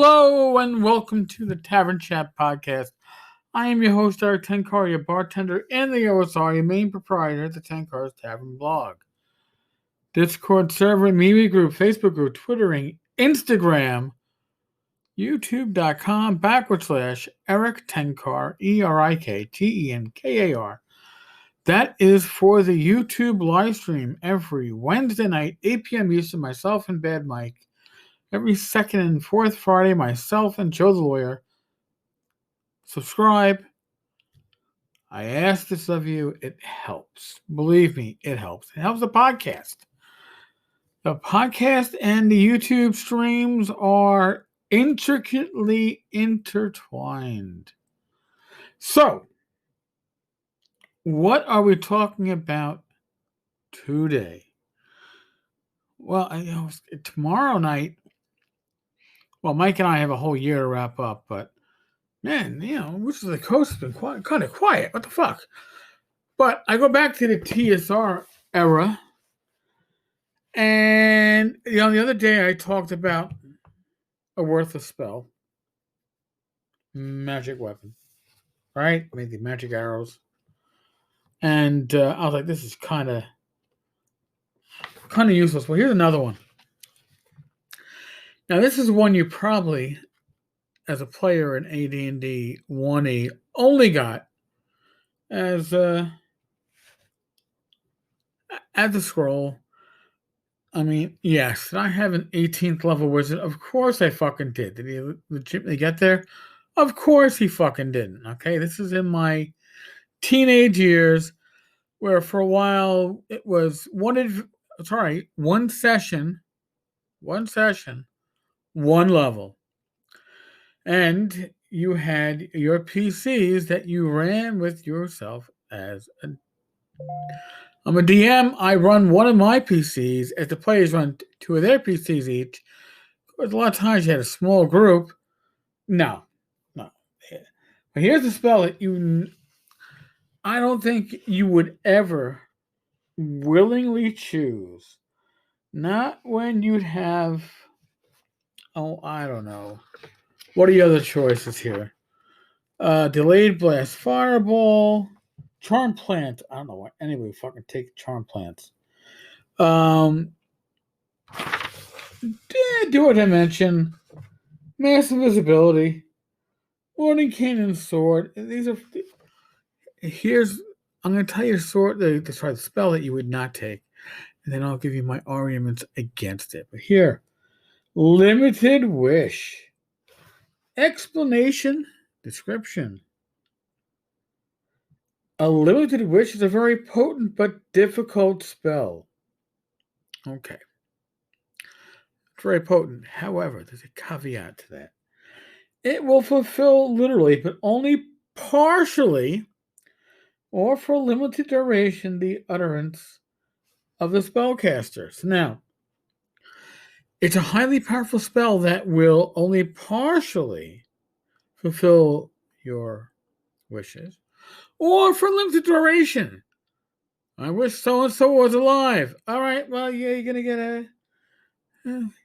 Hello and welcome to the Tavern Chat Podcast. I am your host, Eric Tenkar, your bartender and the OSR, your main proprietor at the Tenkar's Tavern blog. Discord server, media group, Facebook group, Twittering, Instagram, youtube.com/Eric Tenkar, ERIKTENKAR. That is for the YouTube live stream every Wednesday night, 8 p.m. Eastern, myself and Bad Mike. Every second and fourth Friday, myself and Joe the Lawyer. Subscribe. I ask this of you. It helps. Believe me, it helps. It helps the podcast. The podcast and the YouTube streams are intricately intertwined. So, what are we talking about today? Well, tomorrow night, Mike and I have a whole year to wrap up, but man, Wizards of the Coast has been kind of quiet. What the fuck? But I go back to the TSR era, and the other day I talked about a worthless spell, magic weapon, right? I mean the magic arrows, and I was like, this is kind of useless. Well, here's another one. Now, this is one you probably, as a player in AD&D 1E, only got as a scroll. I mean, yes, did I have an 18th level wizard? Of course I fucking did. Did he legitimately get there? Of course he fucking didn't. Okay, this is in my teenage years, where for a while it was one session, one level. And you had your PCs that you ran with yourself as I'm a DM. I run one of my PCs as the players run two of their PCs each. Of course, a lot of times you had a small group. No. But here's the spell that I don't think you would ever willingly choose. Not when you'd have, I don't know. What are the other choices here? Delayed Blast Fireball, Charm Plant. I don't know why anybody fucking take Charm Plants. Do what I mentioned. Massive Visibility, Morning Cane and Sword. I'm going to tell you the spell that you would not take, and then I'll give you my arguments against it. But here, Limited Wish. Explanation, description. A Limited Wish is a very potent but difficult spell. Okay. It's very potent. However, there's a caveat to that. It will fulfill literally, but only partially, or for a limited duration, the utterance of the spellcaster. So now, it's a highly powerful spell that will only partially fulfill your wishes, or for limited duration. I wish so-and-so was alive. All right, well, yeah, you're going to get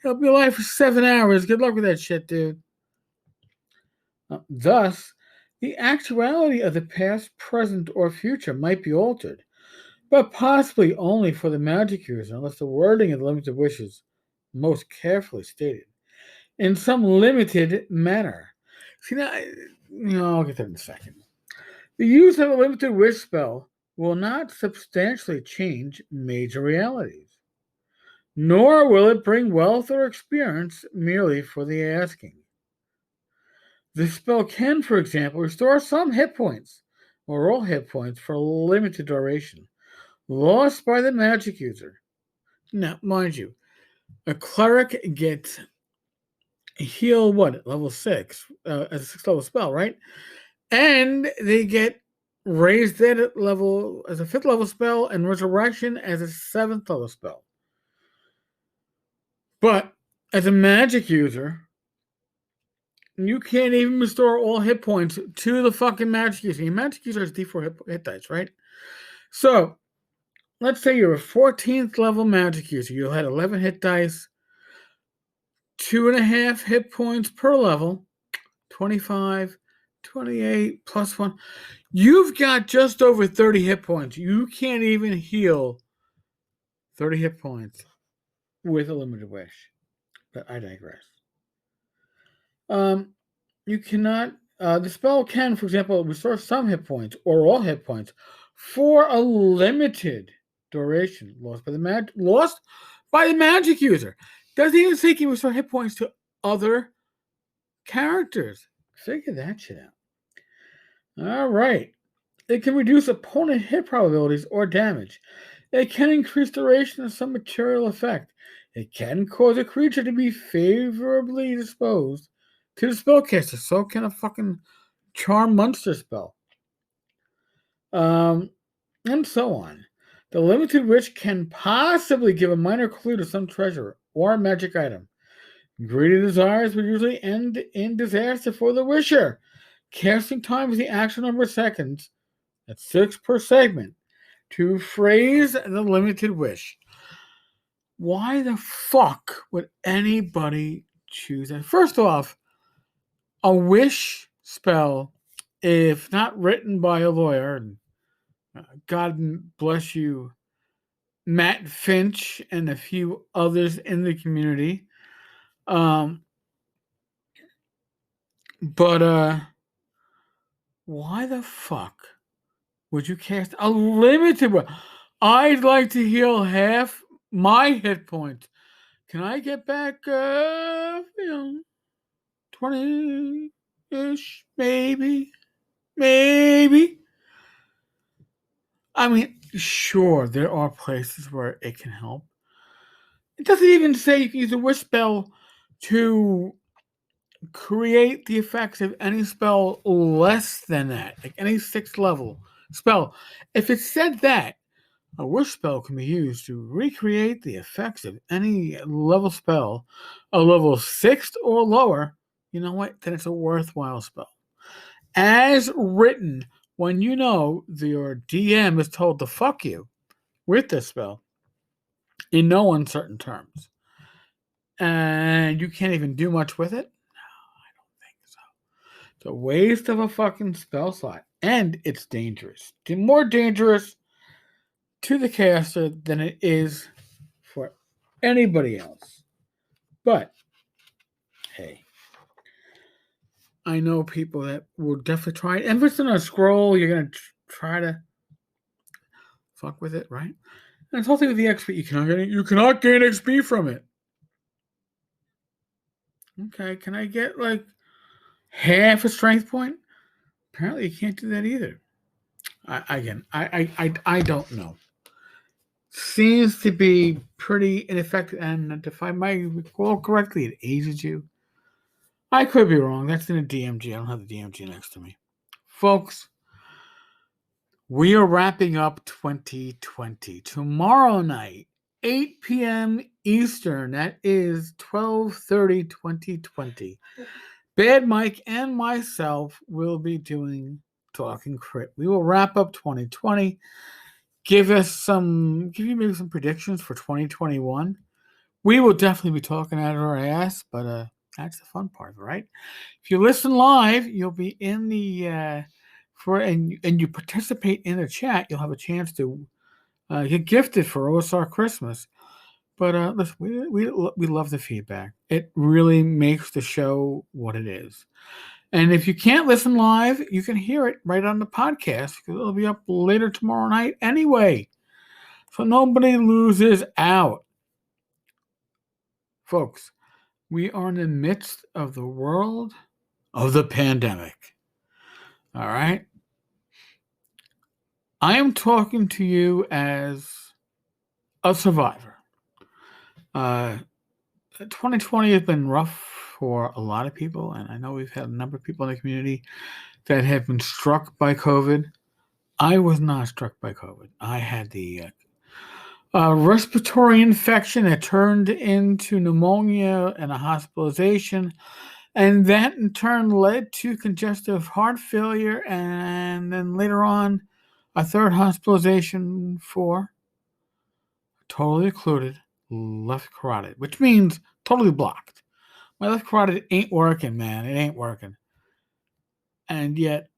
he'll be alive for 7 hours. Good luck with that shit, dude. Thus, the actuality of the past, present, or future might be altered, but possibly only for the magic user, unless the wording of the limited wishes most carefully stated in some limited manner. See, now, I'll get that in a second. The use of a limited wish spell will not substantially change major realities, nor will it bring wealth or experience merely for the asking. The spell can, for example, restore some hit points, or all hit points, for a limited duration, lost by the magic user. Now, mind you, a cleric gets heal, level 6, as a 6th level spell, right? And they get raised that level as a 5th level spell, and resurrection as a 7th level spell. But as a magic user, you can't even restore all hit points to the fucking magic user. Your magic user has D4 hit dice, right? So, let's say you're a 14th level magic user. You had 11 hit dice. 2.5 hit points per level, 25, 28 plus 1. You've got just over 30 hit points. You can't even heal 30 hit points with a limited wish. But I digress. You cannot. The spell can, for example, restore some hit points or all hit points for a limited duration lost by the magic user. Doesn't even say you can restore hit points to other characters. Figure that shit out. All right. It can reduce opponent hit probabilities or damage. It can increase duration of some material effect. It can cause a creature to be favorably disposed to the spellcaster. So can a fucking charm monster spell. And so on. The limited wish can possibly give a minor clue to some treasure or magic item. Greedy desires would usually end in disaster for the wisher. Casting time is the actual number of seconds. That's 6 per segment. To phrase the limited wish. Why the fuck would anybody choose that? First off, a wish spell, if not written by a lawyer, and God bless you, Matt Finch and a few others in the community. But why the fuck would you cast a limited one? I'd like to heal half my hit points. Can I get back, 20-ish, maybe? I mean, sure, there are places where it can help. It doesn't even say you can use a wish spell to create the effects of any spell less than that, like any 6th level spell. If it said that, a wish spell can be used to recreate the effects of any level spell, a level 6th or lower. You know what? Then it's a worthwhile spell. As written, when you know your DM is told to fuck you with this spell in no uncertain terms, and you can't even do much with it, no, I don't think so. It's a waste of a fucking spell slot, and it's dangerous. It's more dangerous to the caster than it is for anybody else. But hey, I know people that will definitely try it. And if it's in a scroll, you're going to try to fuck with it, right? And it's also with the XP. You cannot gain XP from it. Okay, can I get like half a strength point? Apparently, you can't do that either. I don't know. Seems to be pretty ineffective, and if I might recall correctly, it ages you. I could be wrong. That's in a DMG. I don't have the DMG next to me. Folks, we are wrapping up 2020. Tomorrow night, 8 p.m. Eastern, that is 12/30, 2020. Bad Mike and myself will be doing Talking Crit. We will wrap up 2020. Give you maybe some predictions for 2021. We will definitely be talking out of our ass, but that's the fun part, right? If you listen live, you'll be in the and you participate in the chat. You'll have a chance to get gifted for OSR Christmas. But listen, we love the feedback. It really makes the show what it is. And if you can't listen live, you can hear it right on the podcast because it'll be up later tomorrow night anyway. So nobody loses out. Folks, we are in the midst of the world of the pandemic. All right? I am talking to you as a survivor. 2020 has been rough for a lot of people, and I know we've had a number of people in the community that have been struck by COVID. I was not struck by COVID. I had the respiratory infection that turned into pneumonia and a hospitalization, and that in turn led to congestive heart failure, and then later on, a third hospitalization for totally occluded left carotid, which means totally blocked. My left carotid ain't working, man. It ain't working. And yet,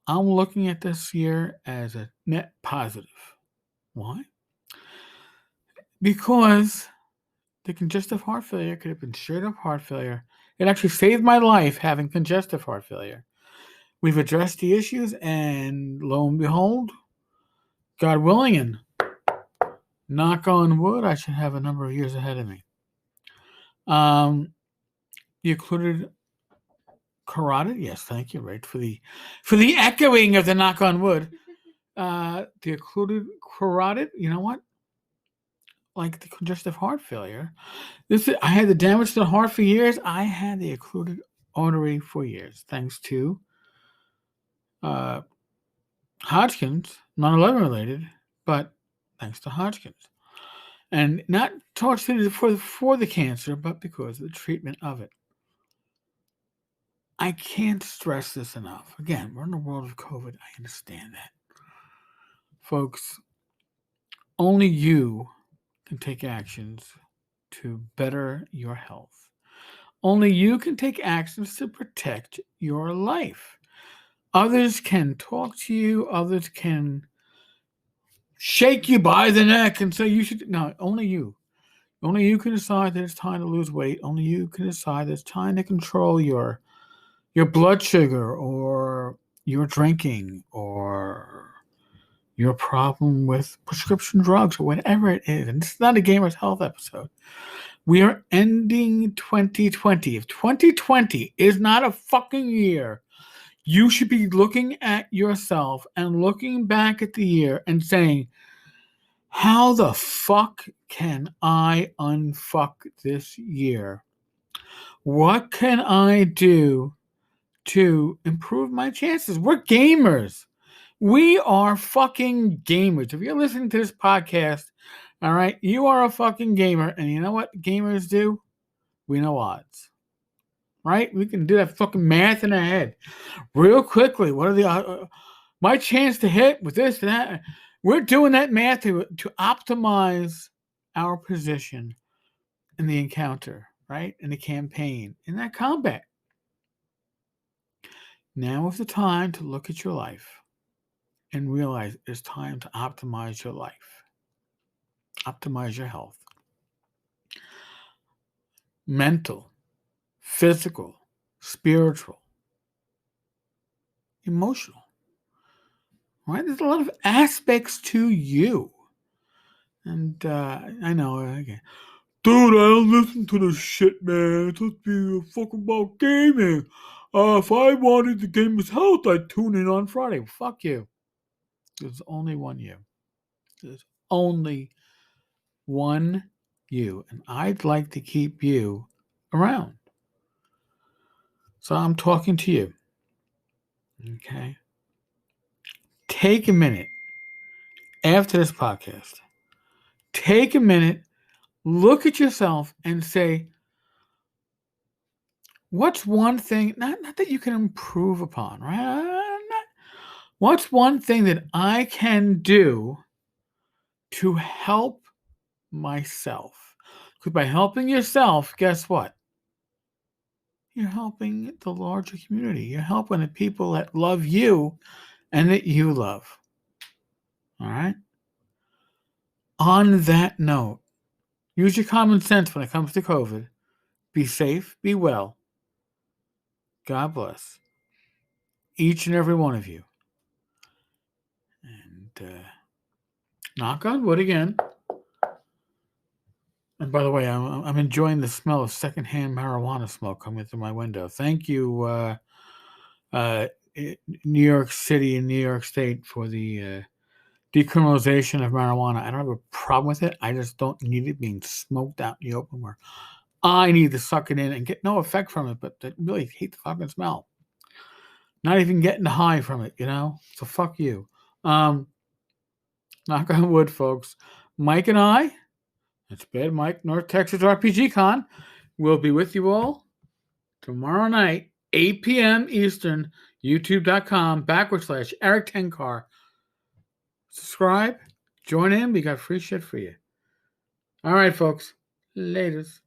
I'm looking at this year as a net positive. Why? Because the congestive heart failure could have been straight up heart failure. It actually saved my life having congestive heart failure. We've addressed the issues, and lo and behold, God willing, and knock on wood, I should have a number of years ahead of me. The occluded carotid, yes, thank you, right, for the echoing of the knock on wood. The occluded carotid, you know what? Like the congestive heart failure. I had the damage to the heart for years. I had the occluded artery for years, thanks to Hodgkin's, 9/11 related, but thanks to Hodgkin's. And not towards for the cancer, but because of the treatment of it. I can't stress this enough. Again, we're in the world of COVID. I understand that. Folks, only you can take actions to better your health. Only you can take actions to protect your life. Others can talk to you. Others can shake you by the neck and say you should. No, only you. Only you can decide that it's time to lose weight. Only you can decide that it's time to control your blood sugar or your drinking or your problem with prescription drugs or whatever it is. And this is not a Gamer's Health episode. We are ending 2020. If 2020 is not a fucking year, you should be looking at yourself and looking back at the year and saying, how the fuck can I unfuck this year? What can I do to improve my chances? We're gamers. We are fucking gamers. If you're listening to this podcast, all right, you are a fucking gamer. And you know what gamers do? We know odds. Right? We can do that fucking math in our head real quickly. What are the my chance to hit with this and that? We're doing that math to optimize our position in the encounter, right? In the campaign, in that combat. Now is the time to look at your life and realize it's time to optimize your life. Optimize your health. Mental, physical, spiritual, emotional. Right? There's a lot of aspects to you. And I know, again, dude, I don't listen to this shit, man. It's supposed to be fucking about gaming. If I wanted the gamer's health, I'd tune in on Friday. Fuck you. There's only one you. There's only one you. And I'd like to keep you around. So I'm talking to you. Okay? Take a minute after this podcast. Take a minute, look at yourself and say, what's one thing, not that you can improve upon, right? What's one thing that I can do to help myself? Because by helping yourself, guess what? You're helping the larger community. You're helping the people that love you and that you love. All right? On that note, use your common sense when it comes to COVID. Be safe, be well. God bless each and every one of you. And knock on wood again. And by the way, I'm enjoying the smell of secondhand marijuana smoke coming through my window. Thank you, New York City and New York State, for the decriminalization of marijuana. I don't have a problem with it. I just don't need it being smoked out in the open where I need to suck it in and get no effect from it, but I really hate the fucking smell. Not even getting the high from it, you know? So fuck you. Knock on wood, folks. Mike and I, that's Bad Mike, North Texas RPG Con, will be with you all tomorrow night, 8 p.m. Eastern, youtube.com/Eric Tenkar. Subscribe, join in. We got free shit for you. All right, folks. Laters.